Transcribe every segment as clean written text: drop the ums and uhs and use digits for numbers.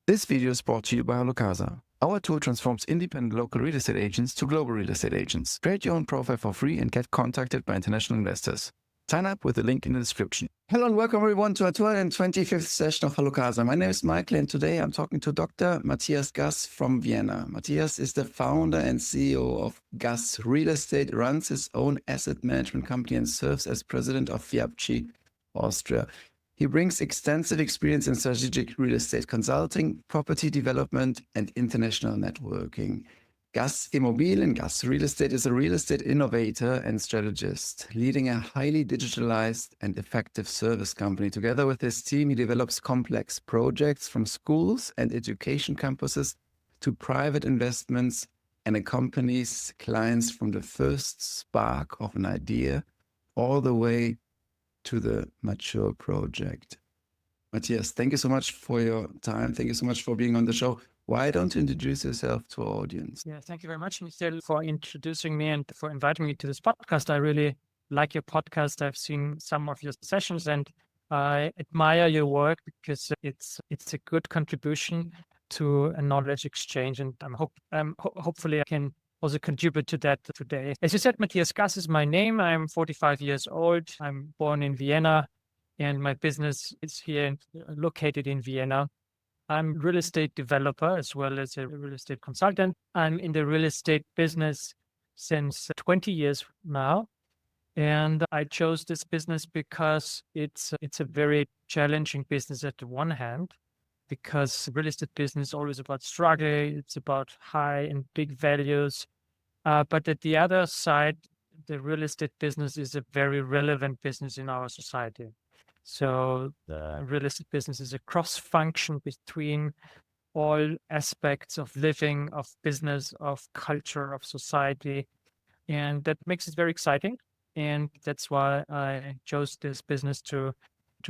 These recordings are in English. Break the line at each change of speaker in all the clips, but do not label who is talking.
This video is brought to you by HalloCasa. Our tool transforms independent local real estate agents to global real estate agents. Create your own profile for free and get contacted by international investors. Sign up with the link in the description. Hello and welcome everyone to our 225th session of HalloCasa. My name is Michael and today I'm talking to Dr. Matthias Gass from Vienna. Matthias is the founder and CEO of Gass Real Estate, runs his own asset management company and serves as president of FIABCI Austria. He brings extensive experience in strategic real estate consulting, property development, and international networking. Gass Immobilien, Gass Real Estate, is a real estate innovator and strategist, leading a highly digitalized and effective service company. Together with his team, he develops complex projects from schools and education campuses to private investments and accompanies clients from the first spark of an idea all the way to the mature project. Matthias, thank you so much for your time. Thank you so much for being on the show. Why don't you introduce yourself to our audience?
Yeah, thank you very much, Michel, for introducing me and for inviting me to this podcast. I really like your podcast. I've seen some of your sessions and I admire your work because it's a good contribution to a knowledge exchange, and hopefully I can also contribute to that today. As you said, Matthias Gass is my name. I'm 45 years old. I'm born in Vienna and my business is here located in Vienna. I'm a real estate developer as well as a real estate consultant. I'm in the real estate business since 20 years now. And I chose this business because it's a very challenging business at the one hand, because real estate business is always about struggle. It's about high and big values. But at the other side, the real estate business is a very relevant business in our society. So the real estate business is a cross-function between all aspects of living, of business, of culture, of society. And that makes it very exciting. And that's why I chose this business to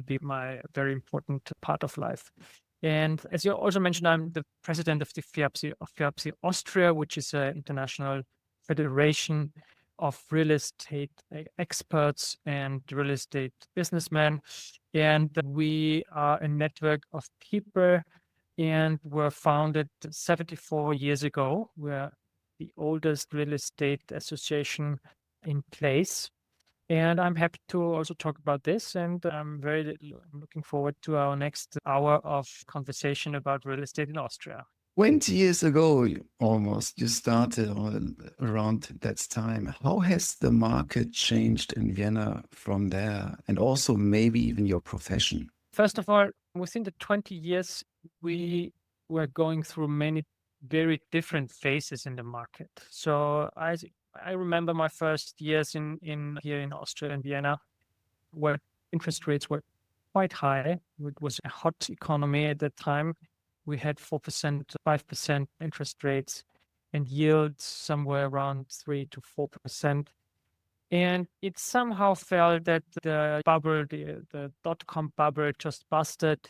be my very important part of life. And as you also mentioned, I'm the president of the FIABCI Austria, which is an international federation of real estate experts and real estate businessmen. And we are a network of people and were founded 74 years ago. We're the oldest real estate association in place. And I'm happy to also talk about this. And I'm looking forward to our next hour of conversation about real estate in Austria.
20 years ago, almost, you started around that time. How has the market changed in Vienna from there? And also maybe even your profession?
First of all, within the 20 years, we were going through many very different phases in the market. So I remember my first years here in Austria and Vienna, where interest rates were quite high. It was a hot economy at that time. We had 4%, 5% interest rates and yields somewhere around 3 to 4%. And it somehow felt that the bubble, the dot-com bubble just busted,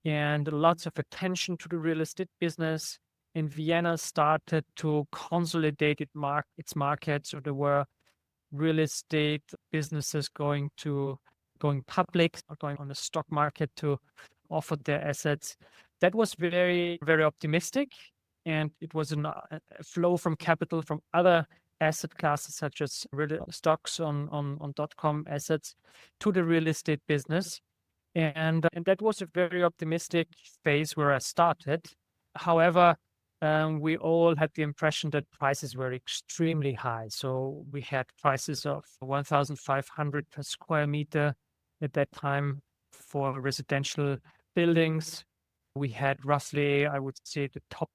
and lots of attention to the real estate business. And Vienna started to consolidate its markets, or there were real estate businesses going public or going on the stock market to offer their assets. That was very, very optimistic, and it was a flow from capital from other asset classes such as stocks on .com assets to the real estate business. And that was a very optimistic phase where I started. However, we all had the impression that prices were extremely high. So we had prices of 1,500 per square meter at that time for residential buildings. We had roughly, I would say, the top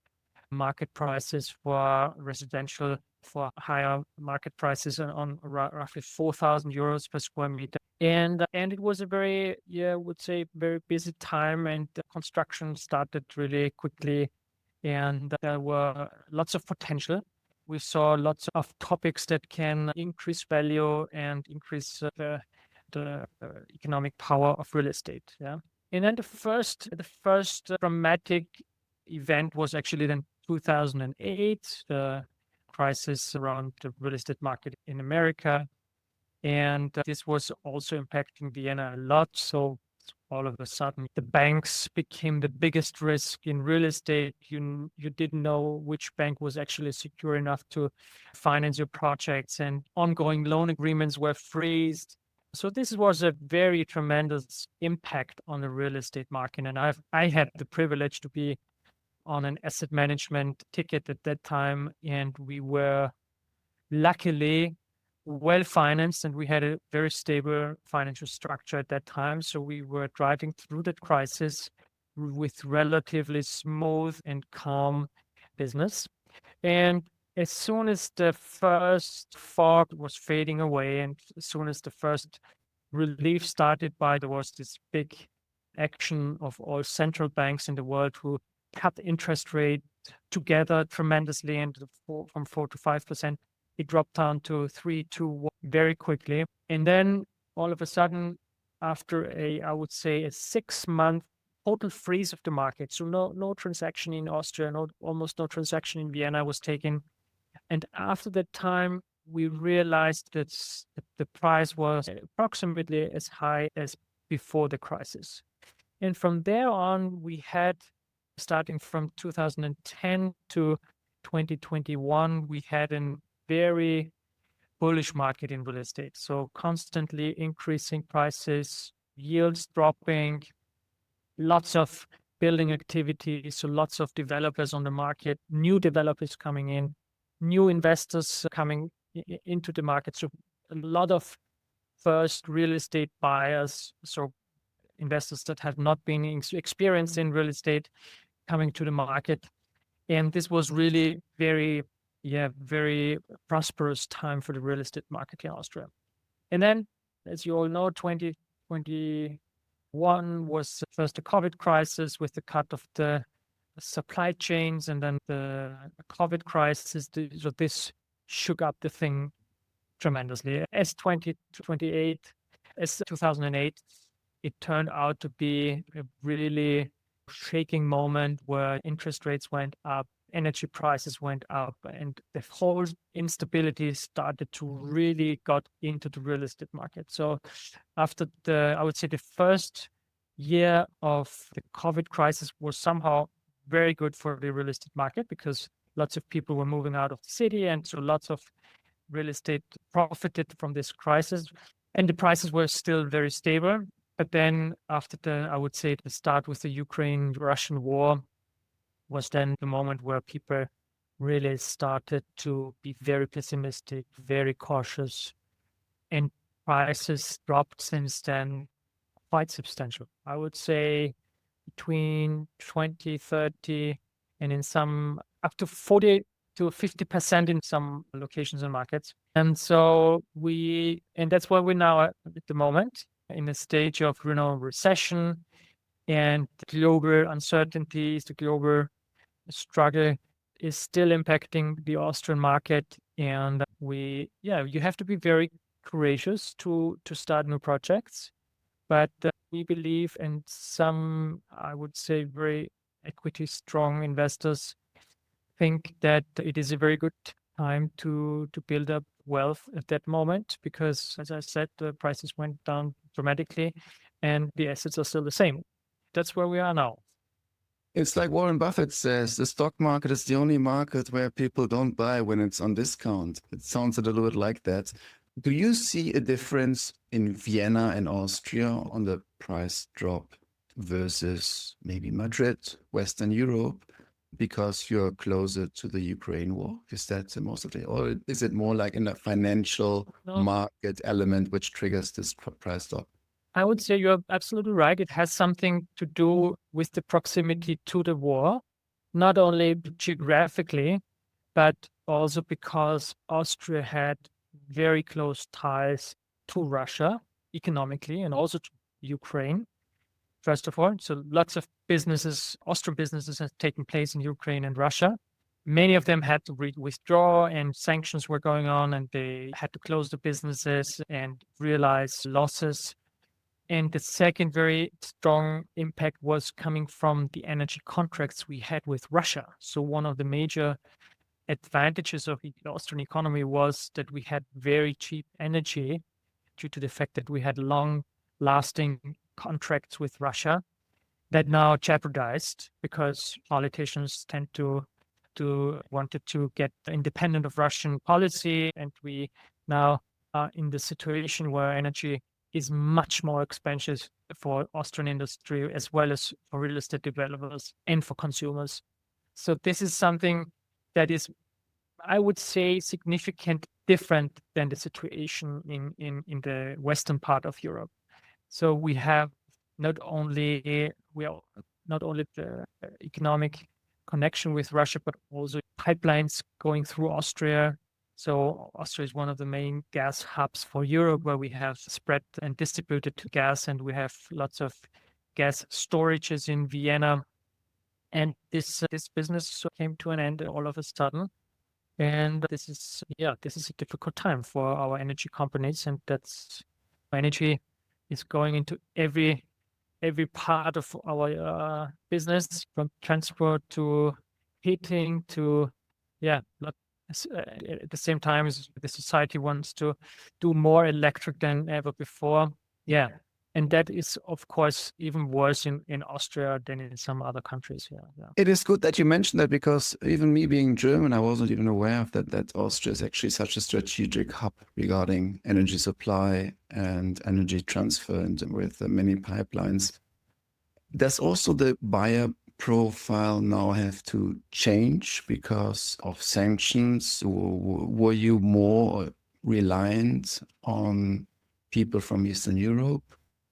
market prices for residential, for higher market prices on roughly 4,000 euros per square meter. And it was a very, I would say, very busy time, and the construction started really quickly. And there were lots of potential. We saw lots of topics that can increase value and increase the economic power of real estate. Yeah. And then the first dramatic event was actually then 2008, the crisis around the real estate market in America. And this was also impacting Vienna a lot. So all of a sudden the banks became the biggest risk in real estate. You didn't know which bank was actually secure enough to finance your projects, and ongoing loan agreements were freezed. So this was a very tremendous impact on the real estate market. And I had the privilege to be on an asset management ticket at that time, and we were luckily well financed, and we had a very stable financial structure at that time. So we were driving through that crisis with relatively smooth and calm business. And as soon as the first fog was fading away, and as soon as the first relief started there was this big action of all central banks in the world who cut interest rate together tremendously, and from 4 to 5%. It dropped down to 3 to 1 very quickly. And then all of a sudden, after I would say a 6-month total freeze of the market, so no transaction in Austria, almost no transaction in Vienna was taken. And after that time, we realized that the price was approximately as high as before the crisis. And from there on, we had, starting from 2010 to 2021, we had a very bullish market in real estate. So constantly increasing prices, yields dropping, lots of building activity, so lots of developers on the market, new developers coming in, new investors coming into the market. So a lot of first real estate buyers, so investors that have not been experienced in real estate coming to the market. And this was really very prosperous time for the real estate market in Austria. And then, as you all know, 2021 was first the COVID crisis with the cut of the supply chains, and then the COVID crisis. So this shook up the thing tremendously. As 2008, as 2008, it turned out to be a really shaking moment where interest rates went up, energy prices went up, and the whole instability started to really got into the real estate market. So after I would say the first year of the COVID crisis was somehow very good for the real estate market, because lots of people were moving out of the city, and so lots of real estate profited from this crisis, and the prices were still very stable. But then after I would say the start with the Ukraine-Russian war was then the moment where people really started to be very pessimistic, very cautious, and prices dropped since then quite substantial. I would say between 20, 30, and in some up to 40 to 50% in some locations and markets. And so that's where we're now at the moment, in a stage of recession, and the global uncertainties, the global struggle is still impacting the Austrian market. And you have to be very courageous to start new projects. But we believe, and some, I would say, very equity strong investors think that it is a very good time to build up wealth at that moment, because, as I said, the prices went down dramatically and the assets are still the same. That's where we are now.
It's like Warren Buffett says, the stock market is the only market where people don't buy when it's on discount. It sounds a little bit like that. Do you see a difference in Vienna and Austria on the price drop versus maybe Madrid, Western Europe, because you're closer to the Ukraine war? Is that most of it? Or is it more like in a financial market element which triggers this price drop?
I would say you're absolutely right. It has something to do with the proximity to the war, not only geographically, but also because Austria had very close ties to Russia economically, and also to Ukraine, first of all. So lots of Austrian businesses have taken place in Ukraine and Russia. Many of them had to withdraw, and sanctions were going on, and they had to close the businesses and realize losses. And the second very strong impact was coming from the energy contracts we had with Russia. So one of the major advantages of the Austrian economy was that we had very cheap energy due to the fact that we had long-lasting contracts with Russia that now jeopardized because politicians tend to wanted to get independent of Russian policy, and we now are in the situation where energy is much more expensive for Austrian industry as well as for real estate developers and for consumers. So this is something that is, I would say, significant different than the situation in the western part of Europe. So we are not only the economic connection with Russia, but also pipelines going through Austria. So Austria is one of the main gas hubs for Europe, where we have spread and distributed gas, and we have lots of gas storages in Vienna. And this business came to an end all of a sudden. And this is a difficult time for our energy companies, and that's energy is going into every part of our business, from transport to heating to at the same time as the society wants to do more electric than ever before. And that is, of course, even worse in Austria than in some other countries.
It is good that you mentioned that, because even me being German, I wasn't even aware of that Austria is actually such a strategic hub regarding energy supply and energy transfer, and with many pipelines. Does also the buyer profile now have to change because of sanctions? Or were you more reliant on people from Eastern Europe,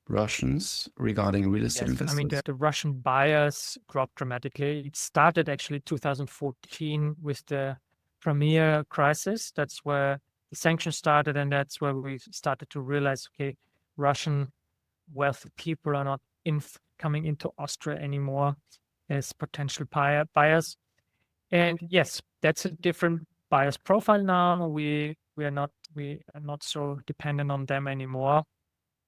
Russians, regarding real estate investors?
I mean, the Russian buyers dropped dramatically. It started actually 2014 with the Crimea crisis. That's where the sanctions started, and that's where we started to realize, okay, Russian wealthy people are not coming into Austria anymore as potential buyers. And yes, that's a different buyer's profile now. We are not so dependent on them anymore.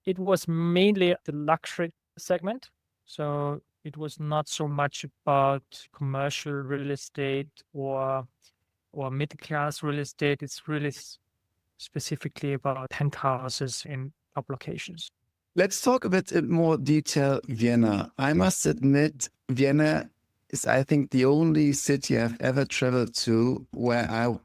It was mainly the luxury segment, so it was not so much about commercial real estate or middle class real estate. It's really specifically about penthouses in top locations.
Let's talk a bit in more detail Vienna. I must admit, Vienna is, I think, the only city I've ever traveled to where I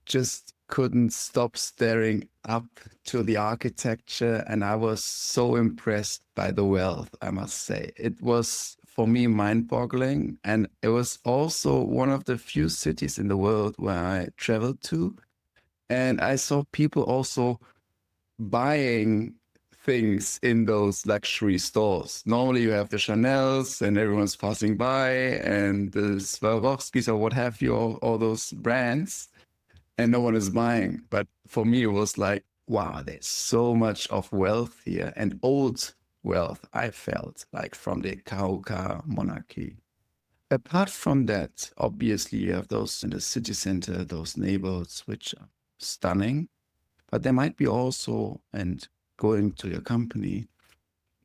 just couldn't stop staring up to the architecture, and I was so impressed by the wealth, I must say. It was, for me, mind-boggling, and it was also one of the few cities in the world where I traveled to, and I saw people also buying things in those luxury stores. Normally you have the Chanels and everyone's passing by, and the Swarovskis or what have you, all those brands, and no one is buying. But for me, it was like, wow, there's so much of wealth here, and old wealth, I felt, like from the Kauka monarchy. Apart from that, obviously you have those in the city center, those neighborhoods, which are stunning, but there might be also, and going to your company,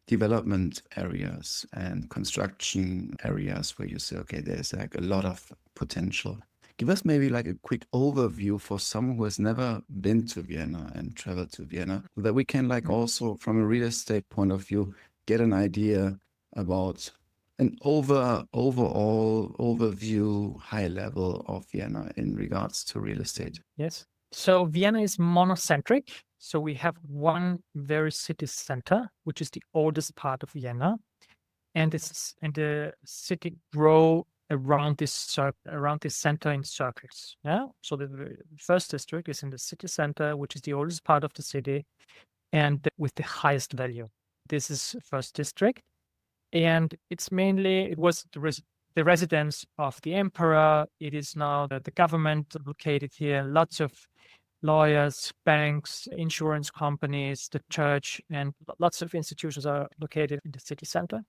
development areas and construction areas where you say, okay, there's like a lot of potential. Give us maybe like a quick overview for someone who has never been to Vienna and traveled to Vienna, so that we can like also from a real estate point of view, get an idea about an overall overview, high level of Vienna in regards to real estate.
Yes. So Vienna is monocentric. So we have one very city center, which is the oldest part of Vienna, and the city grow around this center in circles. Yeah. So the first district is in the city center, which is the oldest part of the city, and with the highest value. This is first district, and it was the residence of the emperor. It is now the government located here. Lots of lawyers, banks, insurance companies, the church, and lots of institutions are located in the city center.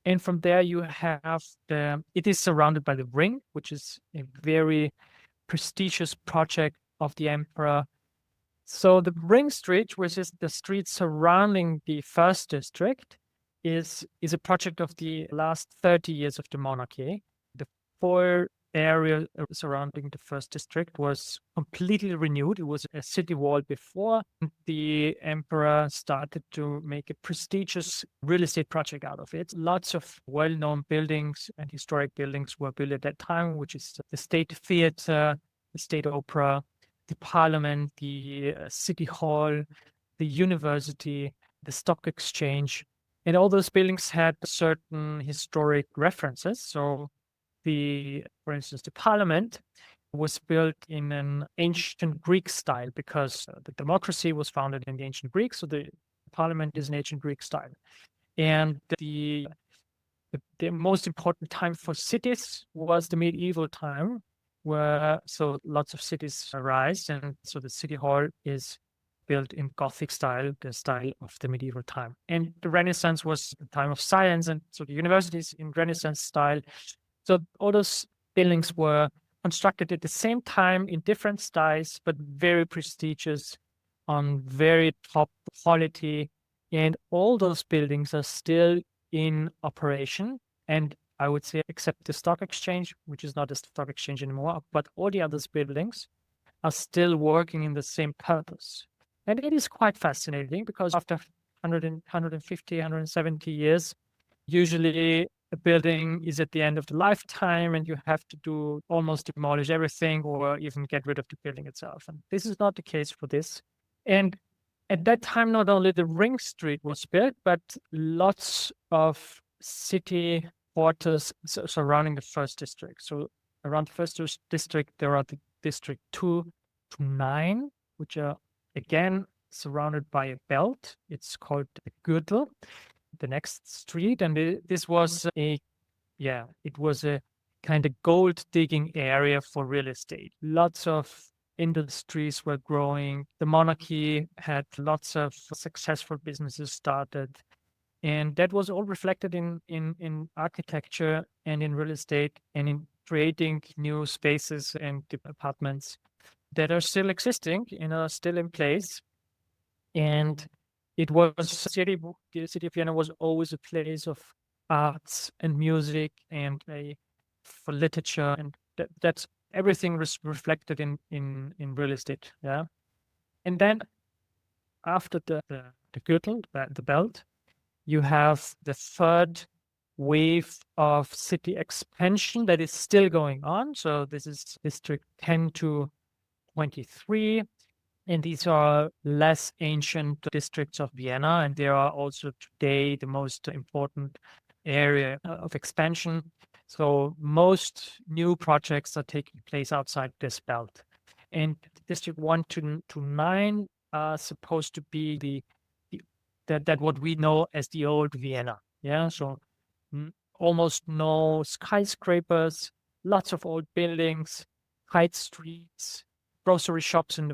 And from there you have it is surrounded by the Ring, which is a very prestigious project of the emperor. So the Ring Street, which is the street surrounding the first district, is a project of the last 30 years of the monarchy. The 4 area surrounding the first district was completely renewed. It was a city wall before. The emperor started to make a prestigious real estate project out of it. Lots of well-known buildings and historic buildings were built at that time, which is the State Theatre, the State Opera, the Parliament, the City Hall, the University, the Stock Exchange. And all those buildings had certain historic references. So for instance, the Parliament was built in an ancient Greek style because the democracy was founded in the ancient Greek. So the Parliament is an ancient Greek style. And the most important time for cities was the medieval time, where so lots of cities arise, and so the city hall is built in Gothic style, the style of the medieval time. And the Renaissance was the time of science, and so the universities in Renaissance style. So all those buildings were constructed at the same time in different styles, but very prestigious, on very top quality. And all those buildings are still in operation. And I would say, except the stock exchange, which is not a stock exchange anymore, but all the other buildings are still working in the same purpose. And it is quite fascinating because after 150, 170 years, usually a building is at the end of the lifetime and you have to almost demolish everything or even get rid of the building itself. And this is not the case for this. And at that time, not only the Ring Street was built, but lots of city quarters surrounding the first district. So around the first district, there are the district 2 to 9, which are again surrounded by a belt. It's called the Gürtel, the next street. And this was it was a kind of gold digging area for real estate. Lots of industries were growing. The monarchy had lots of successful businesses started. And that was all reflected in architecture and in real estate and in creating new spaces and apartments that are still existing and are still in place. And it was the city of Vienna was always a place of arts and music and for literature, and that's everything was reflected in real estate. Yeah. And then after the Gürtel, the belt, you have the third wave of city expansion that is still going on. So this is district 10 to 23. And these are less ancient districts of Vienna, and they are also today the most important area of expansion. So most new projects are taking place outside this belt. And District 1 to 9 are supposed to be that what we know as the old Vienna. Yeah, so almost no skyscrapers, lots of old buildings, high streets, grocery shops in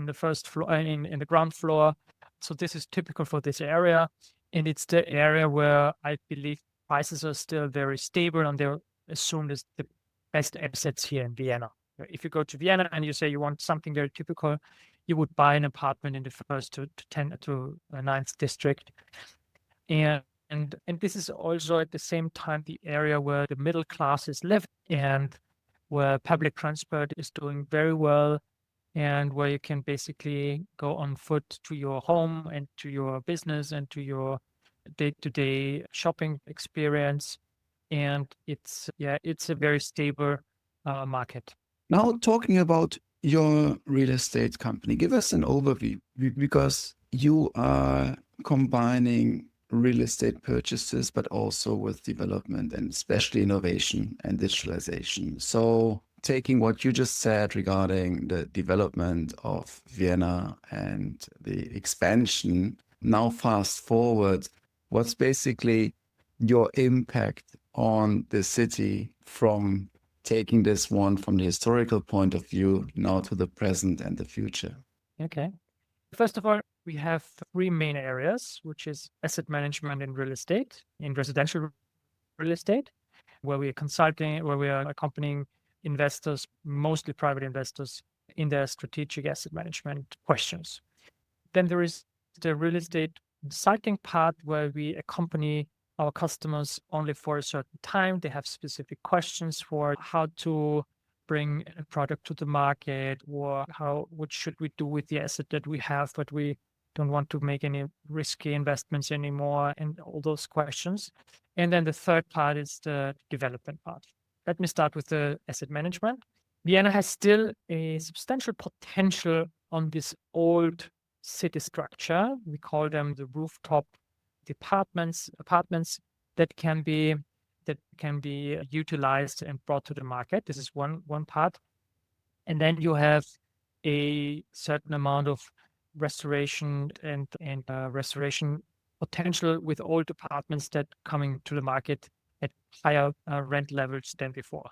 the first floor, in the ground floor. So this is typical for this area, and it's the area where I believe prices are still very stable, and they're assumed as the best assets here in Vienna. If you go to Vienna and you say you want something very typical, you would buy an apartment in the first to 10 to 9th district, and this is also at the same time the area where the middle classes live and where public transport is doing very well, and where you can basically go on foot to your home and to your business and to your day-to-day shopping experience. And it's a very stable market.
Now, talking about your real estate company, give us an overview, because you are combining real estate purchases, but also with development and especially innovation and digitalization. So taking what you just said regarding the development of Vienna and the expansion, now fast forward, what's basically your impact on the city from taking this one from the historical point of view now to the present and the future?
Okay. First of all, we have 3 main areas, which is asset management in real estate, in residential real estate, where we are consulting, where we are accompanying investors, mostly private investors, in their strategic asset management questions. Then there is the real estate consulting part, where we accompany our customers only for a certain time. They have specific questions for how to bring a product to the market, or what should we do with the asset that we have, but we don't want to make any risky investments anymore, and all those questions. And then the third part is the development part. Let me start with the asset management. Vienna has still a substantial potential on this old city structure. We call them the rooftop apartments that can be utilized and brought to the market. This is one part. And then you have a certain amount of restoration and restoration potential with old apartments that coming to the market at higher rent levels than before.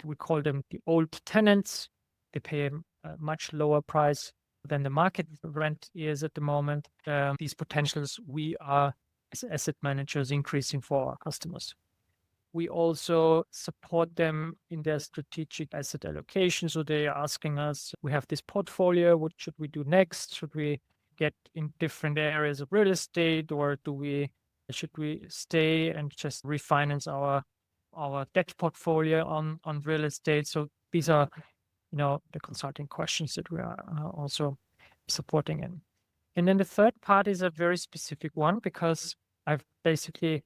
We call them the old tenants. They pay a much lower price than the market rent is at the moment. These potentials we are, as asset managers, increasing for our customers. We also support them in their strategic asset allocation. So they are asking us, we have this portfolio, what should we do next? Should we get in different areas of real estate, or should we stay and just refinance our debt portfolio on real estate? So these are, the consulting questions that we are also supporting in. And then the third part is a very specific one, because I've basically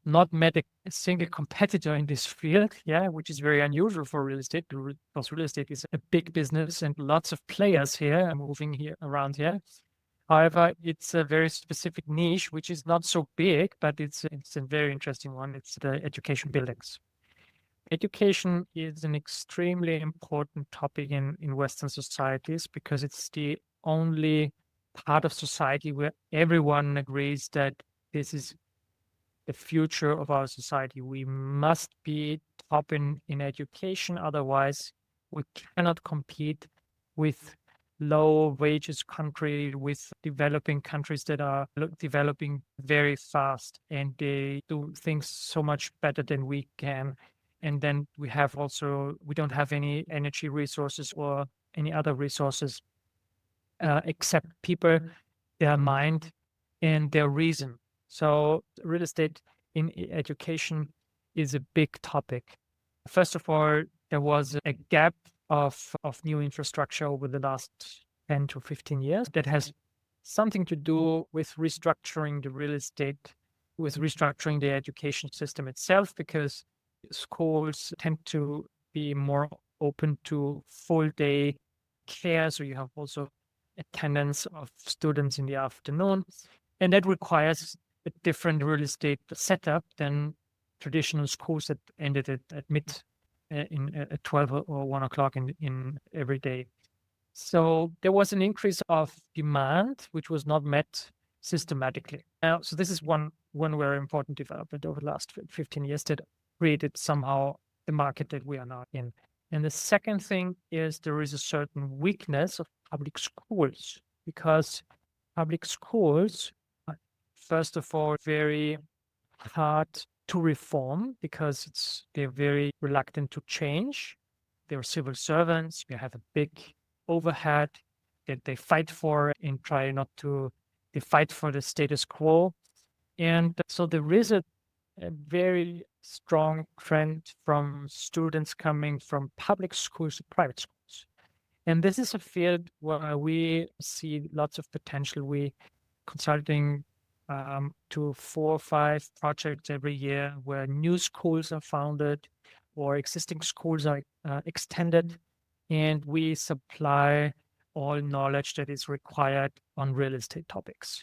not met a single competitor in this field, which is very unusual for real estate, because real estate is a big business and lots of players here moving around here. However, it's a very specific niche, which is not so big, but it's a very interesting one. It's the education buildings. Education is an extremely important topic in Western societies, because it's the only part of society where everyone agrees that this is the future of our society. We must be top in education. Otherwise, we cannot compete with low wages country, with developing countries that are developing very fast, and they do things so much better than we can. And then we don't have any energy resources or any other resources except people, their mind, and their reason. So real estate in education is a big topic. First of all, there was a gap of new infrastructure over the last 10 to 15 years that has something to do with restructuring the real estate, with restructuring the education system itself, because schools tend to be more open to full day care. So you have also attendance of students in the afternoon, and that requires a different real estate setup than traditional schools that ended at 12 or 1 o'clock in every day. So there was an increase of demand, which was not met systematically. So this is one very important development over the last 15 years that created somehow the market that we are now in. And the second thing is there is a certain weakness of public schools, because public schools are, first of all, very hard to reform, because they're very reluctant to change. They're civil servants. You have a big overhead that they fight for and they fight for the status quo. And so there is a very strong trend from students coming from public schools to private schools. And this is a field where we see lots of potential. We consulting to 4 or 5 projects every year where new schools are founded or existing schools are extended, and we supply all knowledge that is required on real estate topics.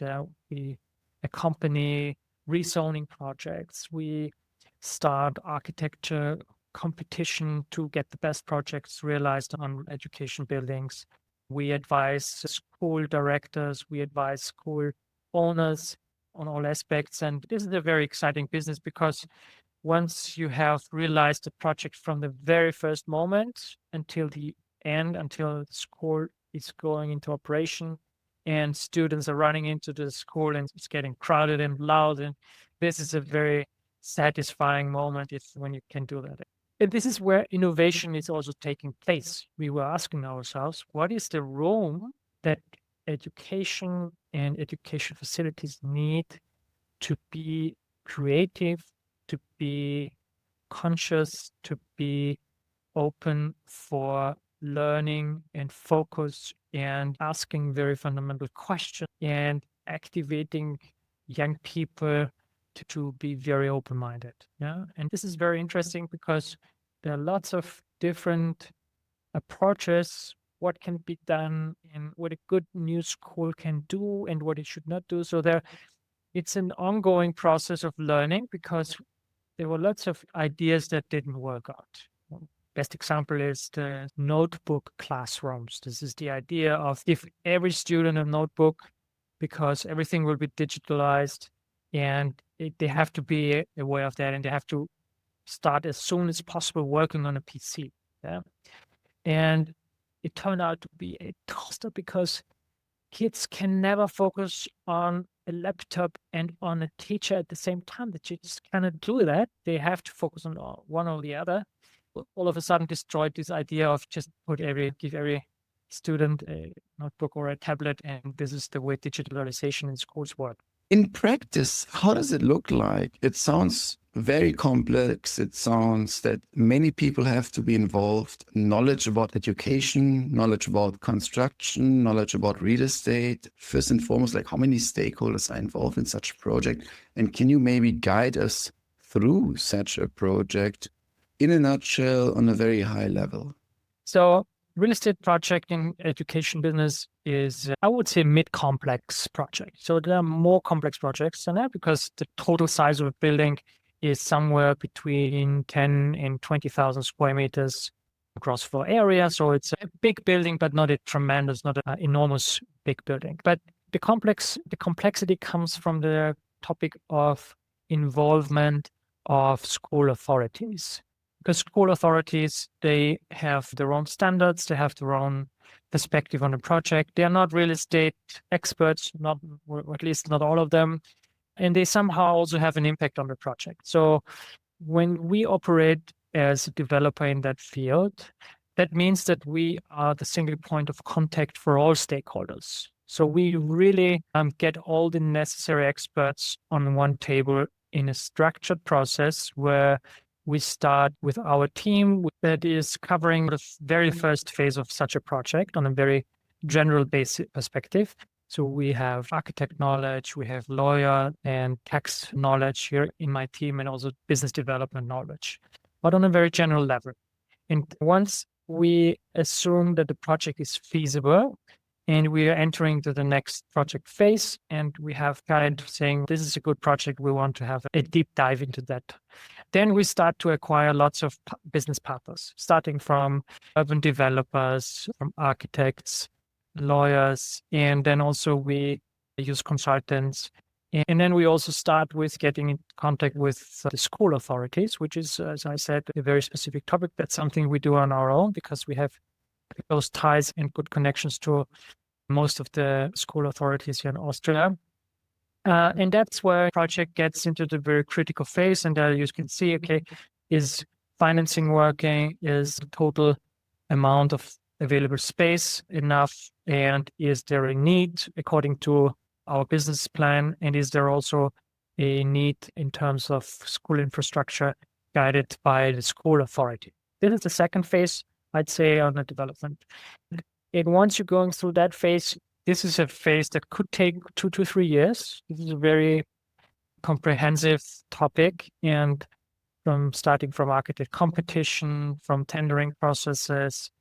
We accompany rezoning projects. We start architecture competition to get the best projects realized on education buildings. We advise school directors. We advise school owners on all aspects. And this is a very exciting business, because once you have realized the project from the very first moment until the end, until the school is going into operation and students are running into the school and it's getting crowded and loud, and this is a very satisfying moment when you can do that. And this is where innovation is also taking place. We were asking ourselves, what is the room that education and education facilities need to be creative, to be conscious, to be open for learning and focus and asking very fundamental questions and activating young people to be very open-minded. Yeah. And this is very interesting because there are lots of different approaches, what can be done and what a good new school can do and what it should not do. So it's an ongoing process of learning because there were lots of ideas that didn't work out. Best example is the notebook classrooms. This is the idea of give every student a notebook because everything will be digitalized and they have to be aware of that and they have to start as soon as possible working on a PC. Yeah. And it turned out to be a disaster because kids can never focus on a laptop and on a teacher at the same time. They just cannot do that. They have to focus on one or the other. All of a sudden destroyed this idea of just give every student a notebook or a tablet, and this is the way digitalization in schools work.
In practice, how does it look like? It sounds very complex. It sounds that many people have to be involved. Knowledge about education, knowledge about construction, knowledge about real estate. First and foremost, like how many stakeholders are involved in such a project? And can you maybe guide us through such a project in a nutshell on a very high level?
So real estate project in education business is, I would say, mid-complex project. So there are more complex projects than that because the total size of a building is somewhere between 10 and 20,000 square meters across 4 areas. So it's a big building, but not an enormous big building. But the complexity comes from the topic of involvement of school authorities. Because school authorities, they have their own standards, they have their own perspective on the project. They are not real estate experts, or at least not all of them. And they somehow also have an impact on the project. So when we operate as a developer in that field, that means that we are the single point of contact for all stakeholders. So we really get all the necessary experts on one table in a structured process where we start with our team that is covering the very first phase of such a project on a very general basic perspective. So we have architect knowledge, we have lawyer and tax knowledge here in my team, and also business development knowledge, but on a very general level. And once we assume that the project is feasible, and we are entering to the next project phase, and we have client saying, this is a good project, we want to have a deep dive into that. Then we start to acquire lots of business partners, starting from urban developers, from architects, lawyers, and then also we use consultants. And then we also start with getting in contact with the school authorities, which is, as I said, a very specific topic. That's something we do on our own because we have those ties and good connections to most of the school authorities here in Austria. And that's where the project gets into the very critical phase. And there you can see, okay, is financing working? Is the total amount of available space enough? And is there a need according to our business plan? And is there also a need in terms of school infrastructure guided by the school authority? This is the second phase, I'd say, on the development. And once you're going through that phase, this is a phase that could take 2 to 3 years. This is a very comprehensive topic, and starting from architect competition, from tendering processes,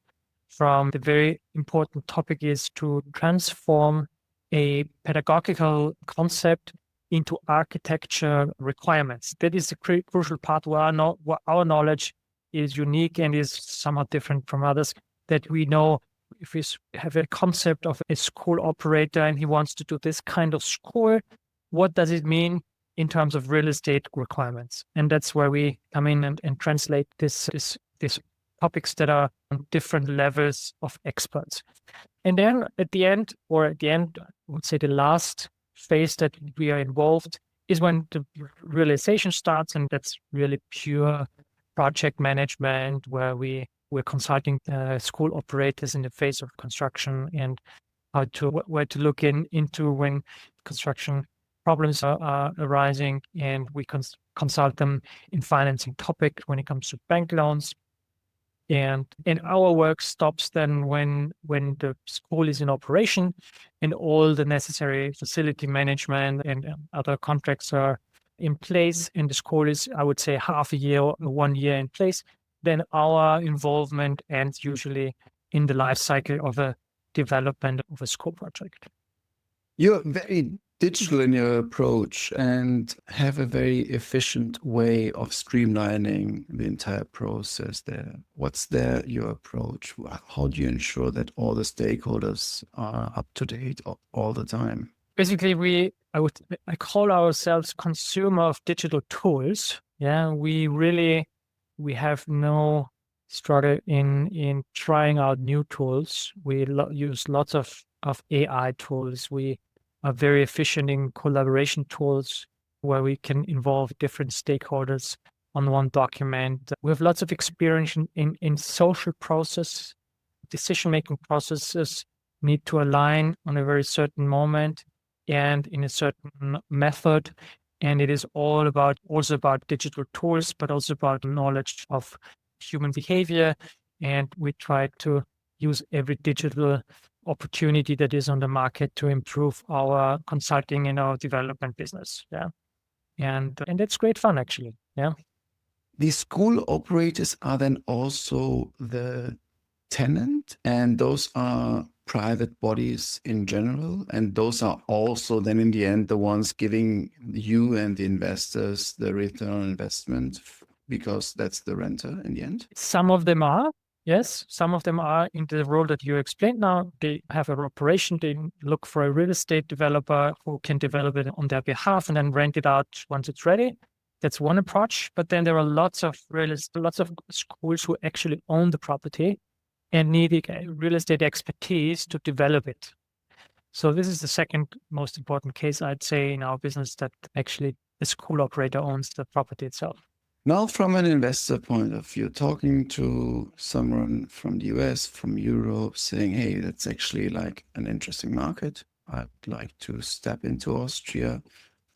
from the very important topic is to transform a pedagogical concept into architecture requirements. That is the crucial part where our knowledge is unique and is somewhat different from others, that we know if we have a concept of a school operator and he wants to do this kind of school, what does it mean in terms of real estate requirements? And that's where we come in and translate these topics that are on different levels of experts. And then at the end, I would say the last phase that we are involved is when the realization starts, and that's really pure project management, where we're consulting school operators in the phase of construction and where to look into when construction problems are arising, and we consult them in financing topic when it comes to bank loans. And our work stops then when the school is in operation and all the necessary facility management and other contracts are in place, and the school is, I would say, half a year or 1 year in place. Then our involvement ends usually in the life cycle of a development of a school project.
You're very digital in your approach and have a very efficient way of streamlining the entire process there. What's your approach? How do you ensure that all the stakeholders are up to date all the time?
Basically, I call ourselves consumer of digital tools. Yeah, we have no struggle in trying out new tools. We use lots of AI tools. We are very efficient in collaboration tools where we can involve different stakeholders on one document. We have lots of experience in social process. Decision-making processes need to align on a very certain moment and in a certain method. And it is also about digital tools, but also about knowledge of human behavior. And we try to use every digital opportunity that is on the market to improve our consulting and our development business. Yeah. And that's great fun, actually. Yeah.
The school operators are then also the tenant, and those are private bodies in general, and those are also then in the end the ones giving you and the investors the return on investment, because that's the renter in the end.
Some of them are, yes. Some of them are in the role that you explained now. They have an operation. They look for a real estate developer who can develop it on their behalf and then rent it out once it's ready. That's one approach. But then there are lots of schools who actually own the property and need real estate expertise to develop it. So this is the second most important case, I'd say, in our business, that actually the school operator owns the property itself.
Now, from an investor point of view, talking to someone from the US, from Europe, saying, hey, that's actually like an interesting market. I'd like to step into Austria,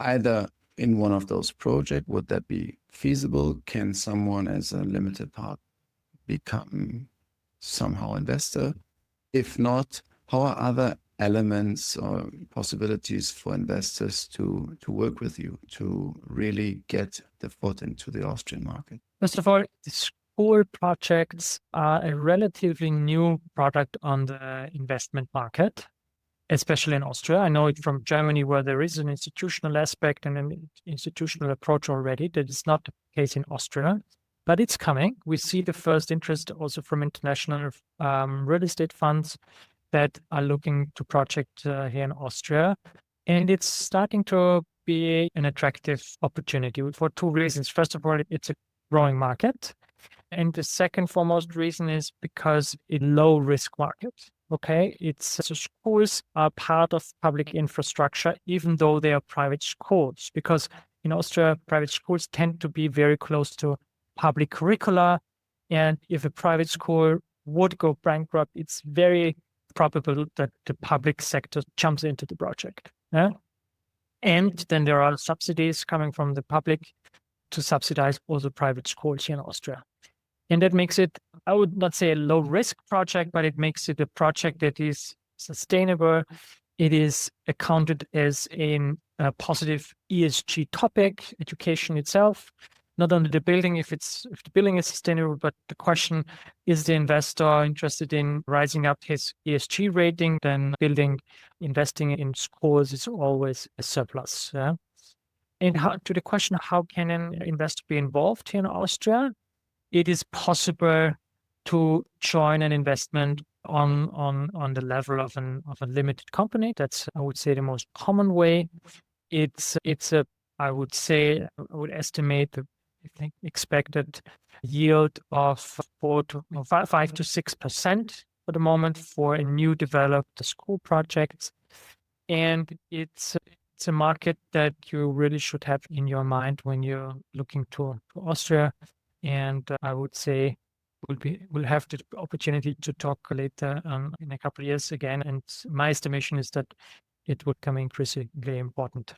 either in one of those projects. Would that be feasible? Can someone as a limited part become somehow investor? If not, how are other elements or possibilities for investors to work with you to really get the foot into the Austrian market?
First of all, the school projects are a relatively new product on the investment market, especially in Austria. I know it from Germany, where there is an institutional aspect and an institutional approach already. That is not the case in Austria, but it's coming. We see the first interest also from international real estate funds that are looking to project here in Austria. And it's starting to be an attractive opportunity for two reasons. First of all, it's a growing market. And the second foremost reason is because it's a low risk market. Okay, so schools are part of public infrastructure, even though they are private schools, because in Austria, private schools tend to be very close to public curricula. And if a private school would go bankrupt, it's very probable that the public sector jumps into the project. Yeah? And then there are subsidies coming from the public to subsidize also private schools here in Austria. And that makes it, I would not say a low risk project, but it makes it a project that is sustainable. It is accounted as a positive ESG topic, education itself. Not only the building, if the building is sustainable, but the question, is the investor interested in rising up his ESG rating? Then investing in schools is always a surplus. Yeah? And to the question, how can an investor be involved here in Austria? It is possible to join an investment on the level of a limited company. That's, I would say, the most common way. I would estimate the expected yield of 5 to 6% for the moment for a new developed school project. And it's a market that you really should have in your mind when you're looking to Austria. And I would say we'll have the opportunity to talk later in a couple of years again. And my estimation is that it would come increasingly important.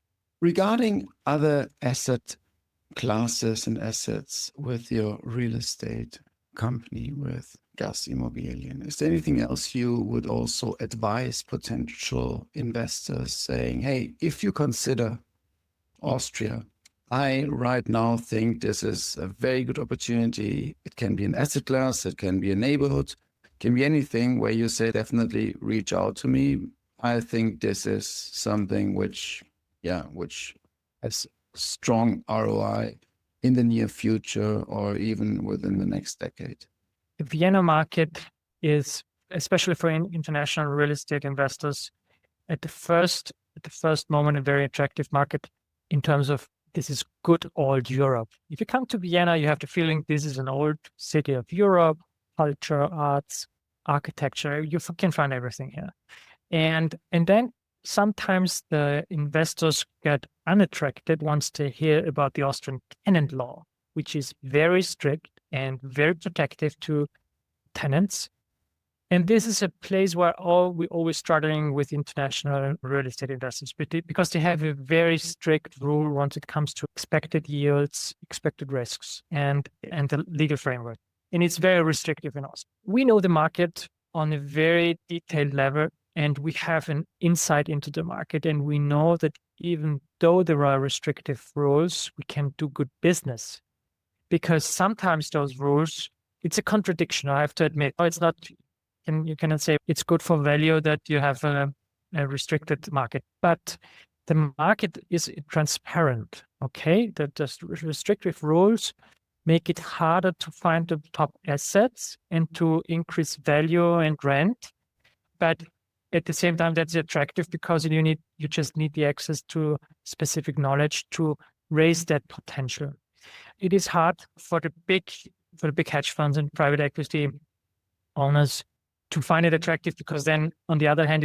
Regarding other asset classes and assets with your real estate company, with Gass Immobilien, is there anything else you would also advise potential investors saying, hey, if you consider Austria, I right now think this is a very good opportunity. It can be an asset class, it can be a neighborhood, it can be anything where you say, definitely reach out to me. I think this is something which has strong ROI in the near future or even within the next decade.
The Vienna market is, especially for international real estate investors, at the first moment, a very attractive market in terms of this is good old Europe. If you come to Vienna, you have the feeling this is an old city of Europe, culture, arts, architecture. You can find everything here. And then sometimes the investors get unattracted once they hear about the Austrian tenant law, which is very strict and very protective to tenants. And this is a place where we're always struggling with international real estate investors because they have a very strict rule once it comes to expected yields, expected risks, and the legal framework. And it's very restrictive in Austria. We know the market on a very detailed level, and we have an insight into the market. And we know that even though there are restrictive rules, we can do good business. Because sometimes those rules, it's a contradiction, I have to admit. It's not... And you cannot say it's good for value that you have a restricted market, but the market is transparent, okay? The restrictive rules make it harder to find the top assets and to increase value and rent. But at the same time, that's attractive because you just need the access to specific knowledge to raise that potential. It is hard for the big hedge funds and private equity owners to find it attractive because then, on the other hand,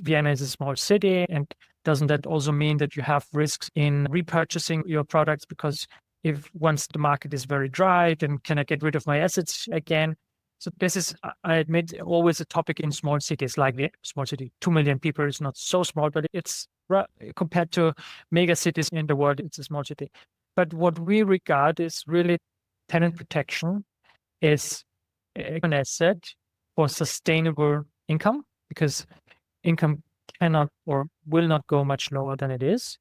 Vienna is a small city, and doesn't that also mean that you have risks in repurchasing your products? Because if once the market is very dry, then can I get rid of my assets again? So this is, I admit, always a topic in small cities. Like the small city, 2 million people is not so small, but it's compared to mega cities in the world, it's a small city. But what we regard is really tenant protection is an asset for sustainable income, because income cannot or will not go much lower than it is.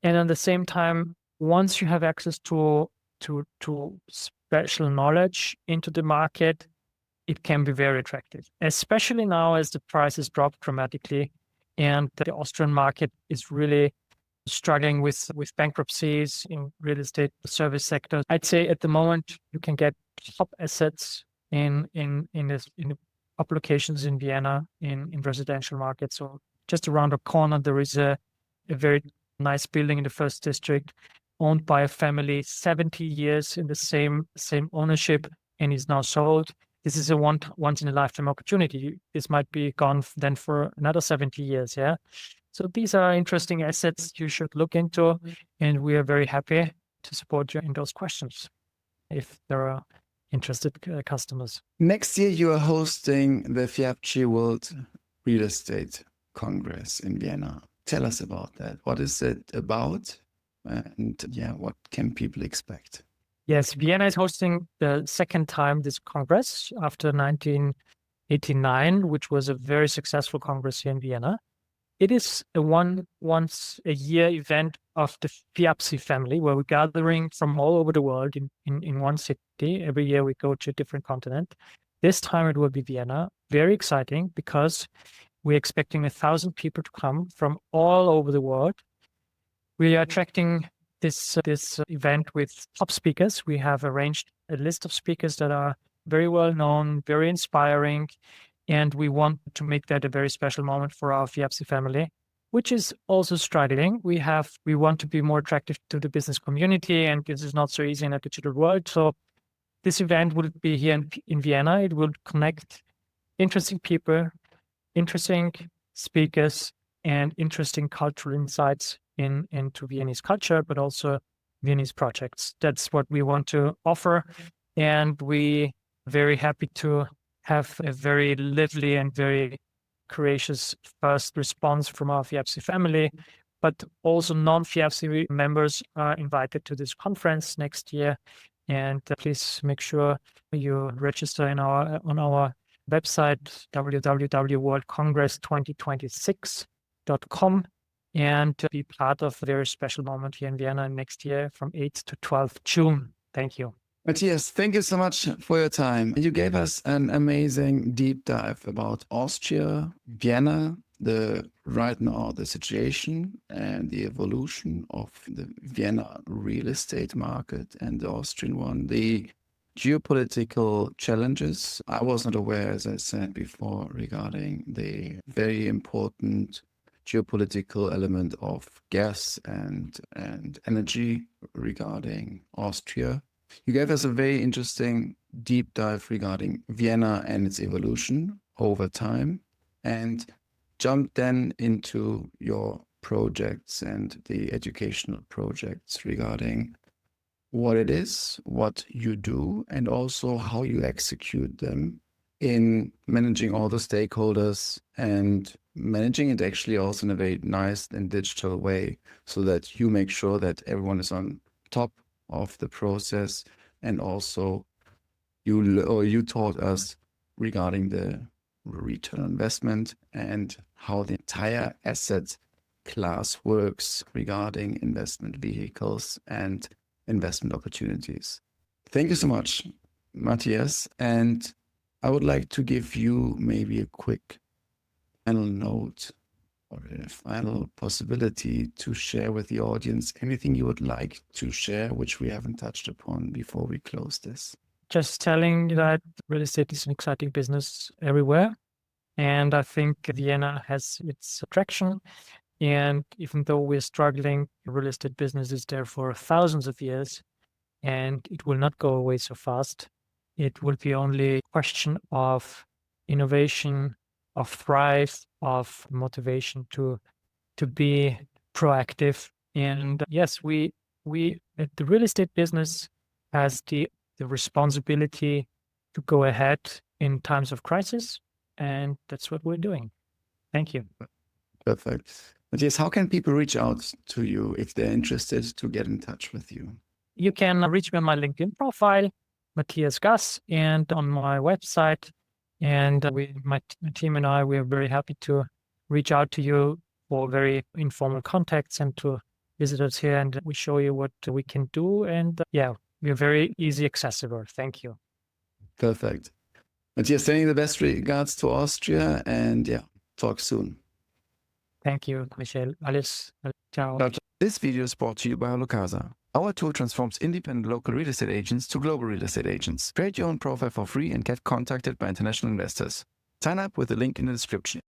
And at the same time, once you have access to special knowledge into the market, it can be very attractive, especially now as the prices drop dramatically and the Austrian market is really struggling with bankruptcies in real estate service sector. I'd say at the moment you can get top assets in the top locations in Vienna in residential markets. So just around the corner there is a very nice building in the first district owned by a family, 70 years in the same ownership, and is now sold. This is a once in a lifetime opportunity. This might be gone then for another 70 years. Yeah. So these are interesting assets you should look into, and we are very happy to support you in those questions if there are interested customers.
Next year, you are hosting the FIABCI World Real Estate Congress in Vienna. Tell us about that. What is it about? And what can people expect?
Yes, Vienna is hosting the second time this Congress after 1989, which was a very successful Congress here in Vienna. It is a once a year event of the FIABCI family, where we're gathering from all over the world in one city. Every year we go to a different continent. This time it will be Vienna. Very exciting because we're expecting 1,000 people to come from all over the world. We are attracting this event with top speakers. We have arranged a list of speakers that are very well known, very inspiring, and we want to make that a very special moment for our FIABCI family, which is also struggling. We want to be more attractive to the business community, and this is not so easy in a digital world. So this event will be here in Vienna. It will connect interesting people, interesting speakers, and interesting cultural insights into Viennese culture, but also Viennese projects. That's what we want to offer. And we are very happy to have a very lively and very courageous first response from our FIABCI family. but also non-FIABCI members are invited to this conference next year. And please make sure you register on our website, www.worldcongress2026.com, and be part of a very special moment here in Vienna next year from 8th to 12th June. Thank you.
Matthias, thank you so much for your time. You gave us an amazing deep dive about Austria, Vienna, right now the situation and the evolution of the Vienna real estate market and the Austrian one, the geopolitical challenges. I was not aware, as I said before, regarding the very important geopolitical element of gas and energy regarding Austria. You gave us a very interesting deep dive regarding Vienna and its evolution over time, and jumped then into your projects and the educational projects regarding what it is, what you do, and also how you execute them in managing all the stakeholders and managing it actually also in a very nice and digital way, so that you make sure that everyone is on top of the process. And also you taught us regarding the return on investment and how the entire asset class works regarding investment vehicles and investment opportunities. Thank you so much, Matthias. And I would like to give you maybe a quick final note or a final possibility to share with the audience anything you would like to share, which we haven't touched upon before we close this.
Just telling you that real estate is an exciting business everywhere. And I think Vienna has its attraction. And even though we're struggling, the real estate business is there for thousands of years, and it will not go away so fast. It will be only a question of innovation, of thrive, of motivation to be proactive. And yes, we the real estate business has the responsibility to go ahead in times of crisis, and that's what we're doing. Thank you.
Perfect. Matthias, how can people reach out to you if they're interested to get in touch with you?
You can reach me on my LinkedIn profile, Matthias Gass, and on my website. And my team and I, we are very happy to reach out to you for very informal contacts and to visit us here, and we show you what we can do. And we're very easy accessible. Thank you.
Perfect. Matthias, sending the best regards to Austria, and talk soon.
Thank you, Michel. Alles. Ciao.
This video is brought to you by HalloCasa. Our tool transforms independent local real estate agents to global real estate agents. Create your own profile for free and get contacted by international investors. Sign up with the link in the description.